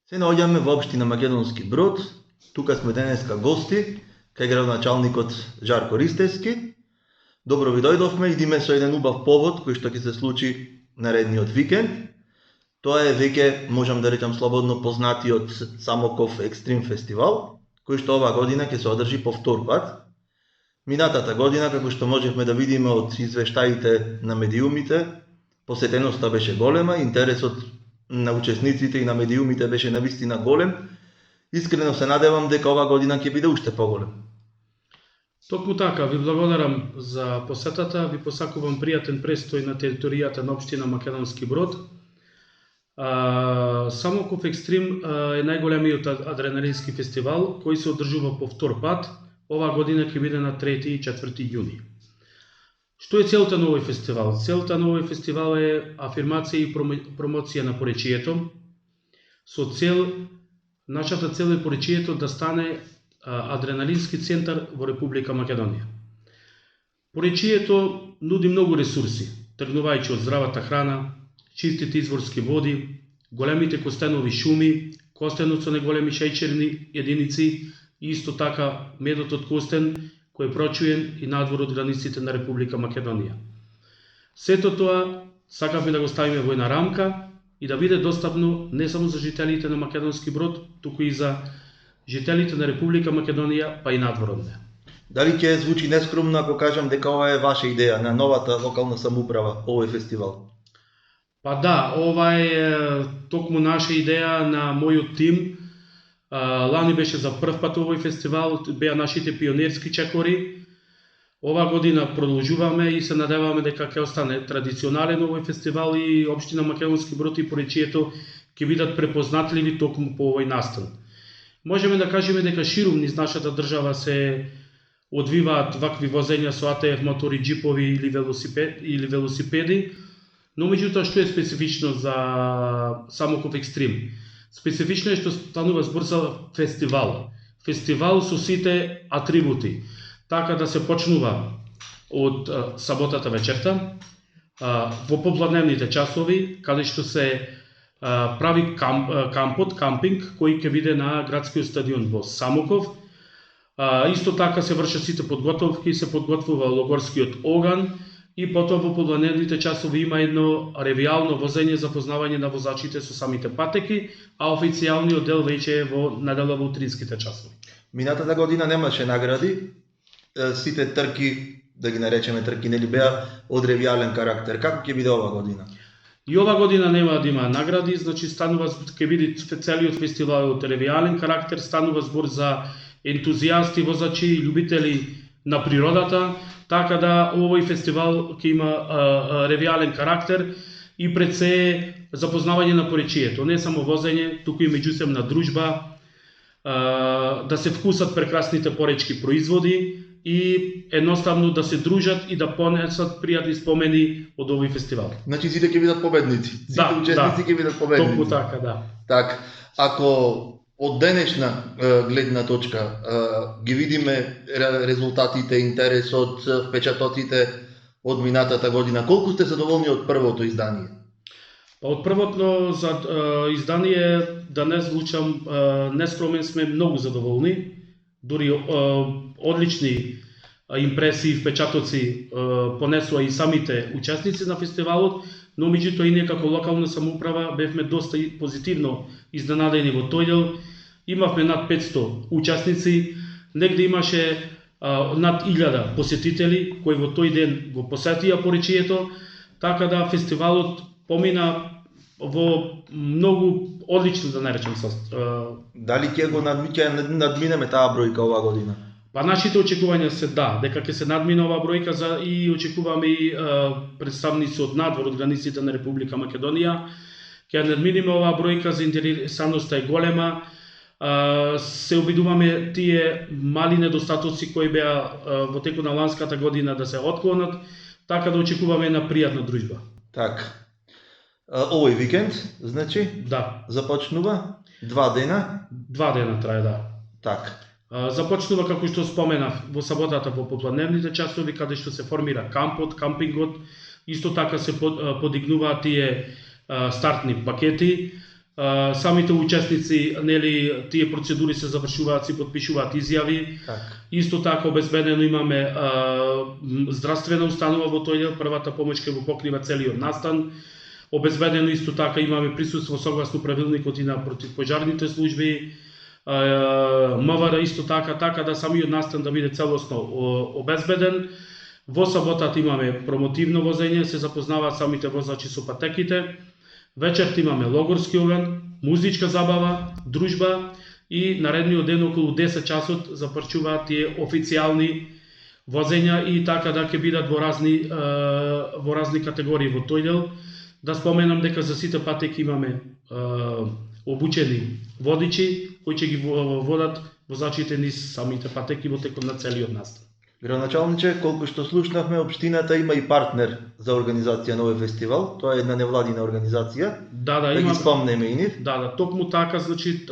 Се наоѓаме во општина Македонски Брод. Тука сме денеска гости кај градоначалникот Жарко Ристевски. Добро ви дојдовме, идиме со еден убав повод кој што ќе се случи наредниот викенд. Тоа е веќе, можам да речам слободно, познатиот Самоков Екстрим фестивал, кој што оваа година ќе се одржи по втор пат. Минатата година, како што можевме да видиме од извештаите на медиумите, посетеноста беше голема, интересот на учесниците и на медиумите беше навистина голем. Искрено се надевам дека оваа година ќе биде уште поголем. Токму така, ви благодарам за посетата, ви посакувам пријатен престој на територијата на општина Македонски Брод. Самоков Екстрим е најголемиот адреналински фестивал кој се одржува по втор пат. Оваа година ќе биде на 3 и 4 јуни. Што е целта на овој фестивал? Целта на овој фестивал е афирмација и промоција на поречието. Со цел, нашата цел е поречието да стане адреналински центар во Република Македонија. Поречието нуди многу ресурси, тргнувајќи од здравата храна, чистите изворски води, големите костенови шуми, костенот со неголеми шеќерни единици и исто така медот од костен кој е прочуен и надвор од границите на Република Македонија. Сето тоа сакавме да го ставиме во една рамка и да биде достапно не само за жителите на Македонски Брод, туку и за жителите на Република Македонија, па и надвор од неа. Дали ќе звучи нескромно ако кажам дека ова е ваша идеја на новата локална самоуправа, овој фестивал? Па да, ова е токму наша идеја на мојот тим. Лани беше за прв пат овој фестивал, беа нашите пионерски чекори. Ова година продолжуваме и се надеваме дека ќе остане традиционален овој фестивал и општина Македонски Брод и поречието ќе бидат препознатливи токму по овој настан. Можеме да кажеме дека ширум низ нашата држава се одвиваат вакви возења со АТФ мотори, джипови или велосипеди, но меѓутоа што е специфично за Самоков Екстрим? Специфично е што станува збор за фестивал. Фестивал со сите атрибути. Така да се почнува од саботата вечерта, во попладневните часови, каде што се прави кампинг, кој ќе биде на градскиот стадион во Самоков. Исто така се вршат сите подготовки, се подготвува логорскиот оган, и потоа во попладневните часови има едно ревијално возење за познавање на возачите со самите патеки, а официјалниот дел веќе е во недела во утринските часови. Минатата година немаше награди, сите трки, да ги наречеме трки, нели беа од ревијален карактер. Како ќе биде оваа година? И ова година нема да има награди, значи ќе биде целиот фестивал од ревијален карактер, станува збор за ентузијасти, возачи и љубители на природата, така да овој фестивал ќе има ревијален карактер и пред се запознавање на поречието, не само возење, туку и меѓусебна дружба, да се вкусат прекрасните поречки производи и едноставно да се дружат и да понесат пријатни спомени од овој фестивал. Значи сите ќе бидат победници, сите учесници ќе бидат победници. Токму така, да. Так, ако од денешна гледна точка ги видиме резултатите, интересот, впечатоците од минатата година, колку сте задоволни од првото издание? Од првото издание, да не звучам нескромен, сме многу задоволни, дури одлични импресии, впечатоци понесува и самите учесници на фестивалот, но меѓутоа и ние како локална самоуправа бевме доста позитивно изненадени во тој дел. Имавме над 500 учесници, негде имаше над 1000 посетители кои во тој ден го посетија поречието, така да фестивалот помина во многу одлично, да наречем. Дали ќе го надминеме таа бројка оваа година? Па нашите очекувања се дека ќе се надмине оваа бројка и очекуваме и представници од надвор од границите на Република Македонија. Ќе надминеме оваа бројка, заинтересираноста е голема. Се обидуваме тие мали недостатоци кои беа во текот на ланската година да се отклонат, така да очекуваме една пријатна дружба. Така. Овој викенд, значи? Да. Започнува 2 дена? 2 дена трае, да. Така. Започнува, како што споменав, во саботата во попладневните часови, каде што се формира кампингот, исто така се подигнуваат тие стартни пакети, самите учесници, нели, тие процедури се завршуваат, се подпишуваат изјави. Исто така обезбедено имаме здравствена установа во тој дел, првата помош ќе го покрива целиот настан. Обезбедено исто така имаме присуство согласно правилникот и на противпожарните служби. МВР исто така да самиот настан да биде целосно обезбеден. Во саботата имаме промотивно возење, се запознаваат самите возачи со патеките. Вечерта имаме логорски оган, музичка забава, дружба и наредниот ден околу 10 часот започнуваат тие официјални возења и така да ќе бидат во разни категории во тој дел. Да споменам дека за сите патеки имаме обучени водичи кои ќе ги водат возачите низ самите патеки во текот на целиот настан. Градоначалниче, колку што слушнавме, општината има и партнер за организација на овој фестивал. Тоа е една невладина организација. Да ги спомнеме и нив. Да, токму така, значи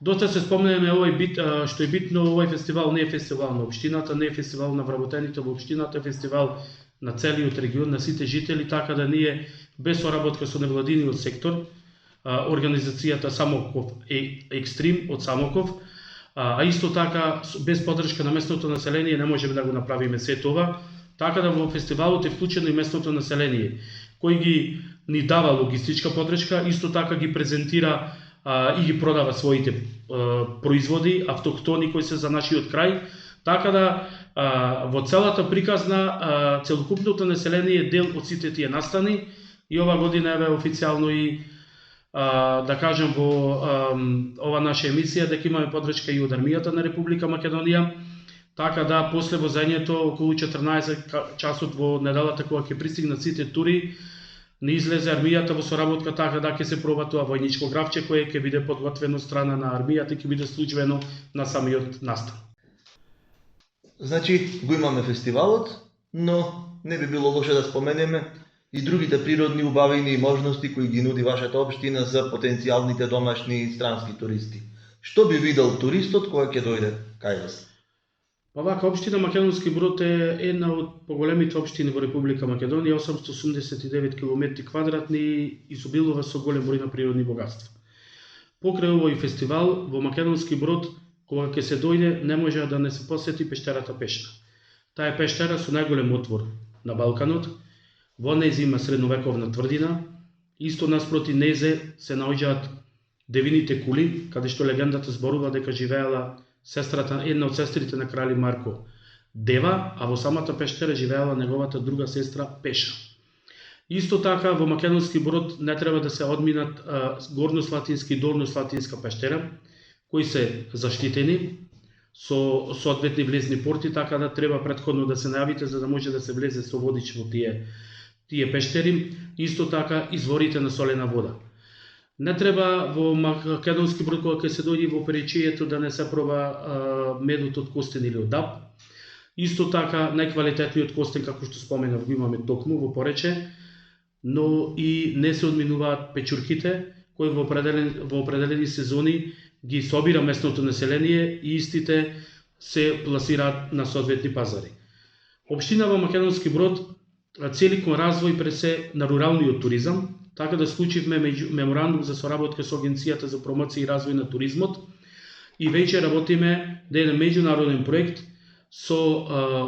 доста се спомнеме овој бит, што е битно, овој фестивал не е фестивал на општината, не е фестивал на вработените во општината, е фестивал на целиот регион, на сите жители, така да ние без соработка со невладиниот сектор, организацијата Самоков е Екстрим од Самоков, а исто така без поддршка на местното население не можеме да го направиме се това, така да во фестивалот е вклучено и местното население, кој ги ни дава логистичка поддршка, исто така ги презентира и ги продава своите производи автохтони кои се за нашиот крај, така да во целата приказна целокупното население е дел од сите тие настани и ова година е официјално и да кажем во ова наша емисија дека имаме поддршка и од армијата на Република Македонија, така да после возењето околу 14 часот во неделата кога ќе пристигнат сите тури, не излезе армијата во соработка, така да ќе се проба тоа војничко гравче кое ќе биде подготвено страна на армијата и ќе биде службено на самиот настан. Значи го имаме фестивалот, но не би било лошо да споменеме и другите природни убавини и можности кои ги нуди вашата општина за потенцијалните домашни и странски туристи. Што би видел туристот кога ќе дојде кај вас? Па вака, општина Македонски Брод е една од поголемите општини во Република Македонија, 889 км квадратни, изобилува со голем број на природни богатства. Покрај овој фестивал во Македонски Брод, кога ќе се дојде, не може да не се посети пештерата Пешна. Таа е пештера со најголем отвор на Балканот. Во нејзе има средновековна тврдина, исто наспроти нејзе се наоѓаат девините кули, каде што легендата зборува дека живеела сестрата, една од сестрите на крали Марко Дева, а во самата пештера живеела неговата друга сестра Пеша. Исто така во Македонски Брод не треба да се одминат Горнослатинска и Долнослатинска пештера, кои се заштитени со соодветни влезни порти, така да треба претходно да се најавите за да може да се влезе со водич во тие пештери, исто така изворите на солена вода. Не треба во Македонски Брод кога ќе се дојде во Перечијето да не се проба медот од костен или од даб. Исто така најквалитетниот костен, како што споменав, го имаме токму во Порече, но и не се одминуваат печурките кои во определени сезони ги собира местното население и истите се пласираат на соодветни пазари. Општина во Македонски Брод цели кон развој пред се на руралниот туризам, така да склучивме меморандум за соработка со Агенцијата за промоција и развој на туризмот и веќе работиме да еден меѓународен проект со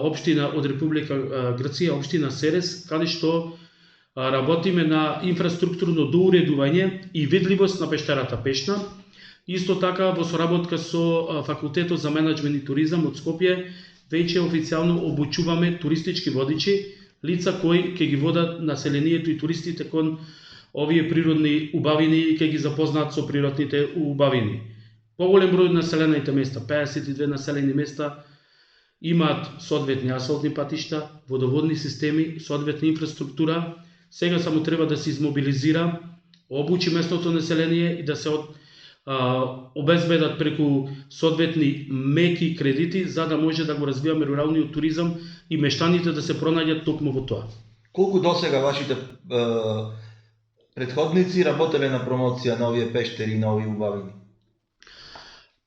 општина од Република Грција, општина Серес, каде што работиме на инфраструктурно доуредување и видливост на пештерата Пешна. Исто така во соработка со Факултетот за менаџмент и туризам од Скопје веќе официјално обучуваме туристички водичи, лица кои ќе ги водат населението и туристите кон овие природни убавини и ќе ги запознаат со природните убавини. Поголем број од населените места, 52 населени места, имаат соодветни асфалтни патишта, водоводни системи, соодветна инфраструктура. Сега само треба да се измобилизира, обучи местното население и да се обезбедат преку соодветни меки кредити за да може да го развиваме руралниот туризам и мештаните да се пронаѓат токму во тоа. Колку досега вашите претходници работеле на промоција на овие пештери и на овие убавини?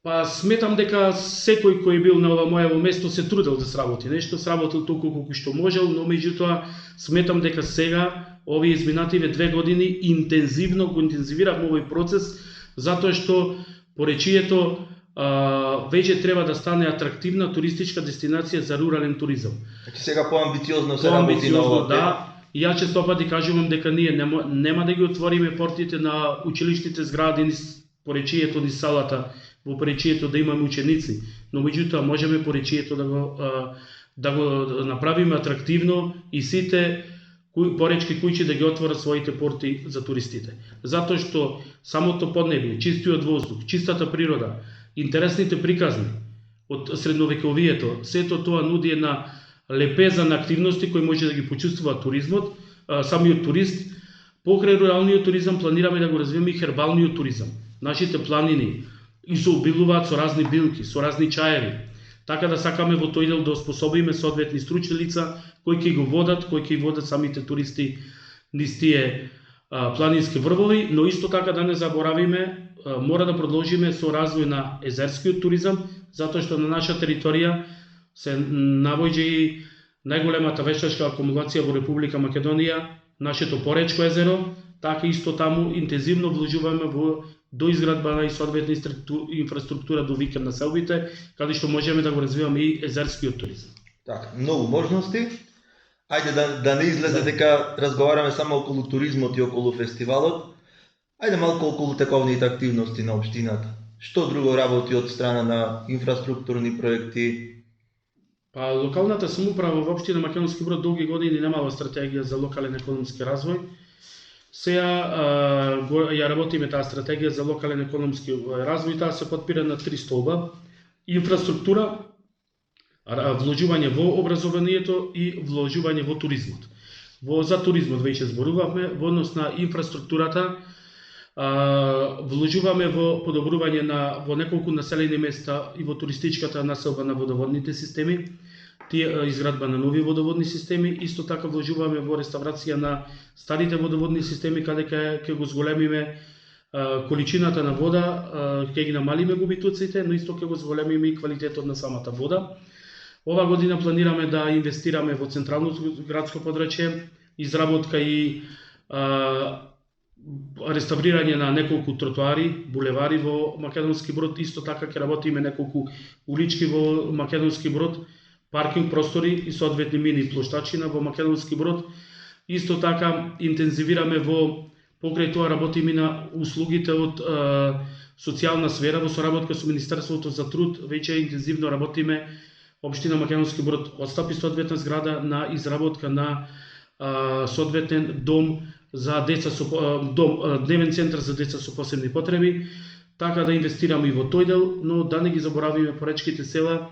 Па сметам дека секој кој бил на ова моево место се трудел да сработи нешто, сработил толку колку што можел, но меѓутоа сметам дека сега овие изминативе 2 години интензивно го интензивиравме овој процес, затоа што Поречието веќе треба да стане атрактивна туристичка дестинација за рурален туризам. Значи сега поамбициозно се работи на ова. Да, и ја честопати кажувам дека ние нема да ги отвориме портите на училишните згради низ Поречието, низ салата во Поречието да имаме ученици, но меѓутоа можеме Поречието да го направиме атрактивно и сите поречки куќи да ги отворат своите порти за туристите. Затоа што самото поднебје, чистиот воздух, чистата природа, интересните приказни од средновековието, сето тоа нуди една лепеза на активности кои може да ги почувствува туризмот, самиот турист. Покрај руралниот туризам планираме да го развиеме и хербалниот туризам. Нашите планини изобилуваат со разни билки, со разни чаеви. Така да сакаме во тој дел да оспособиме соодветни стручни лица кои ќе го водат, кои ќе водат самите туристи низ тие планински врвови, но исто така да не заборавиме, мора да продолжиме со развој на езерскиот туризам, затоа што на наша територија се наоѓа и најголемата вештачка акумулација во Република Македонија, нашето Поречко езеро, така исто таму интензивно вложуваме во доизградба на и соодветна инфраструктура до викенд населбите, каде што можеме да го развиваме и езерскиот туризам. Така, многу можности. Ајде да не излезе дека разговараме само околу туризмот и околу фестивалот. Ајде малку околу тековните активности на општината. Што друго работи од страна на инфраструктурни проекти? Па локалната самоуправа во општина Македонски Брод долги години немала стратегија за локален економски развој. Сега ја работиме таа стратегија за локален економски развој, таа се подпира на 3 столба: инфраструктура, вложување во образованието и вложување во туризмот. За туризмот веќе зборувавме, во однос на инфраструктурата вложуваме во подобрување во неколку населени места и во туристичката населба на водоводните системи, изградба на нови водоводни системи, исто така вложуваме во реставрација на старите водоводни системи, каде ќе го зголемиме количината на вода, ќе ги намалиме губитуците, но исто ќе го зголемиме и квалитетот на самата вода. Ова година планираме да инвестираме во централното градско подрачје, изработка и реставрирање на неколку тротоари, булевари во Македонски Брод, исто така ќе работиме неколку улички во Македонски Брод, паркинг простори и соодветни мини плоштачина во Македонски Брод. Исто така интензивираме покрај тоа работиме на услугите од социјална сфера во соработка со Министерството за труд, веќе интензивно работиме. Општина Македонски Брод отстапи соодветна зграда на изработка на соодветен дом за деца дневен центар за деца со посебни потреби, така да инвестираме и во тој дел, но да не ги заборавиме поречките села.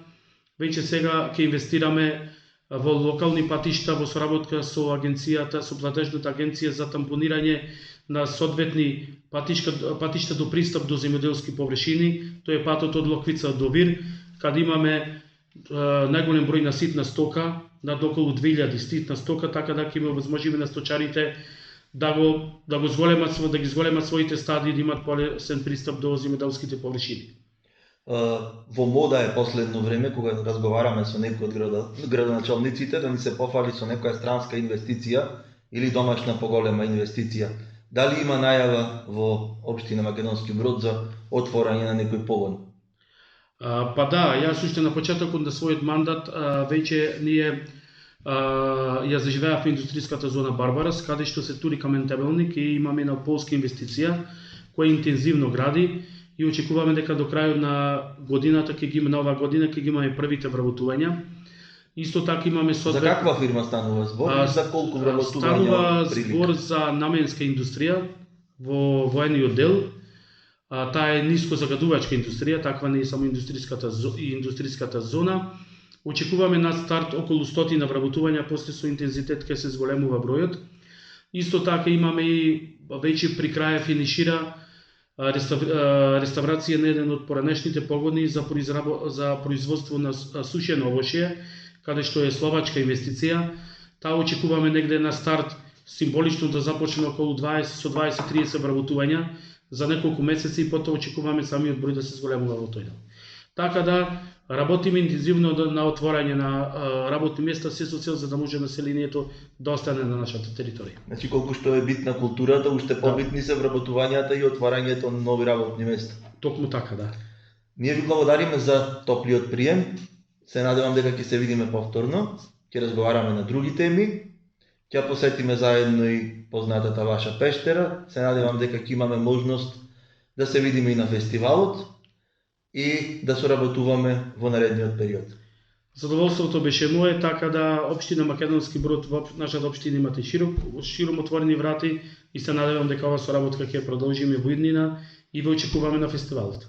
Веќе сега ќе инвестираме во локални патишта во соработка со агенцијата, со платежната агенција за тампонирање на соодветни патишта до пристап до земјоделски површини. Тој е патот од Локвица до Вир, каде имаме најголем број на ситна стока, над околу 2000 ситна стока, така да ќе овозможиме на сточарите да ги зголемат своите стади и да имат полесен пристап до земјоделските површини. Во мода е последно време, кога разговараме со некои од градоначалниците, да ни се пофали со некоја странска инвестиција или домашна поголема инвестиција. Дали има најава во општина Македонски Брод за отворање на некој погон? Па да, јас уште на почетокот на својот мандат веќе ние ја заживеавме индустријската зона Барбарас, каде што се тури камен тебелник и имаме една полска инвестиција која интензивно гради и очекуваме дека до крајот на годината на оваа година ќе ги имаме првите вработувања. Исто така имаме За каква фирма станува збор и за колку вработувања? Станува збор за наменска индустрија во воениот дел. Таа е ниско загадувачка индустрија, таква не е само индустријската зона. Очекуваме на старт околу 100 вработувања, после со интензитет ќе се зголемува бројот. Исто така имаме и веќе при крај финишира реставрација на еден од поранешните погодни за производство на сушено овошје, каде што е словачка инвестиција. Таа очекуваме негде на старт символично да започне околу 20-30 вработувања за неколку месеци и потоа очекуваме самиот број да се зголемува во тој дел. Така да работиме интензивно на отворање на работни места се со цел за да може населението да остане на нашата територија. Значи колку што е битна културата, уште побитни се вработувањата и отварањето на нови работни места. Токму така, да. Ние ви благодариме за топлиот прием. Се надевам дека ќе се видиме повторно, ќе разговараме на други теми, ќе посетиме заедно и познатата ваша пештера. Се надевам дека ќе имаме можност да се видиме и на фестивалот и да соработуваме во наредниот период. Задоволството беше мое, така да општина Македонски Брод во нашата општина имате широм отворени врати и се надевам дека ова соработка ќе продолжиме во иднина и ве очекуваме на фестивалот.